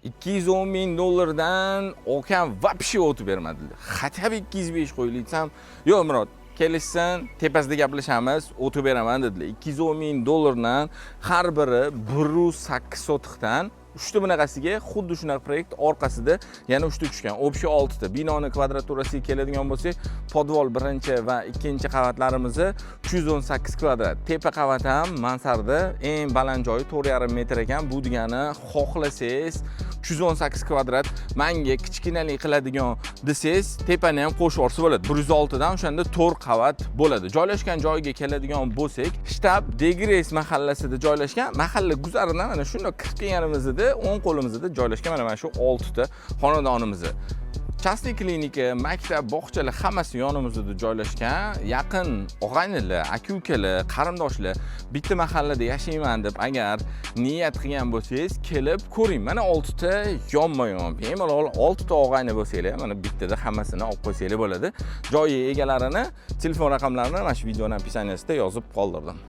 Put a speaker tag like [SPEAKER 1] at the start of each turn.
[SPEAKER 1] 210 ming dollardan okam вообще o'tib bermadilar. Хотя бы 205 qo'ylik desam, yo'q Murod, kelishsan, tepasida gaplashamiz, o'tib beraman dedilar. 210 ming dollardan har biri 1.8 sotiqdan 3 ta bunaqasiga xuddi shunaqa proyekt orqasida yana 3 ta tushgan. Общий 6 ta. Binoni kvadraturasiga keladigan bo'lsak, podvol birinchi va ikkinchi qavatlarimizni 318 kvadrat. Tepa qavat ham mansarda eng baland joyi 4,5 metr ekan. Bu degani xohlasangiz 318 kvadrat menga kichkinalik qiladigan desangiz, tepani ham qo'shib olsa bo'ladi. 106 dan o'shanda 4 qavat bo'ladi. Joylashgan joyiga keladigan bo'lsak, shtab Degres mahallasida joylashgan. Mahalla guzaridan mana shunday kirib kelganimizda o'ng qo'limizda joylashgan mana shu 6 ta xonadonimizni. Частный klinika, maktab, bog'chalar hammasi yonimizda joylashgan. Yaqin og'aynilar, aka-ukalar, qarindoshlar bitta mahallada yashayman deb agar niyat qilgan bo'lsangiz, kelib ko'ring. Mana 6 ta yonma-yon. Bemalol 6 ta og'ayni bo'lsanglar, mana bittada hammasini olib qo'ysanglar bo'ladi. Joyi egalarini, telefon raqamlarini mana shu videoning описаниесida yozib qoldirdim.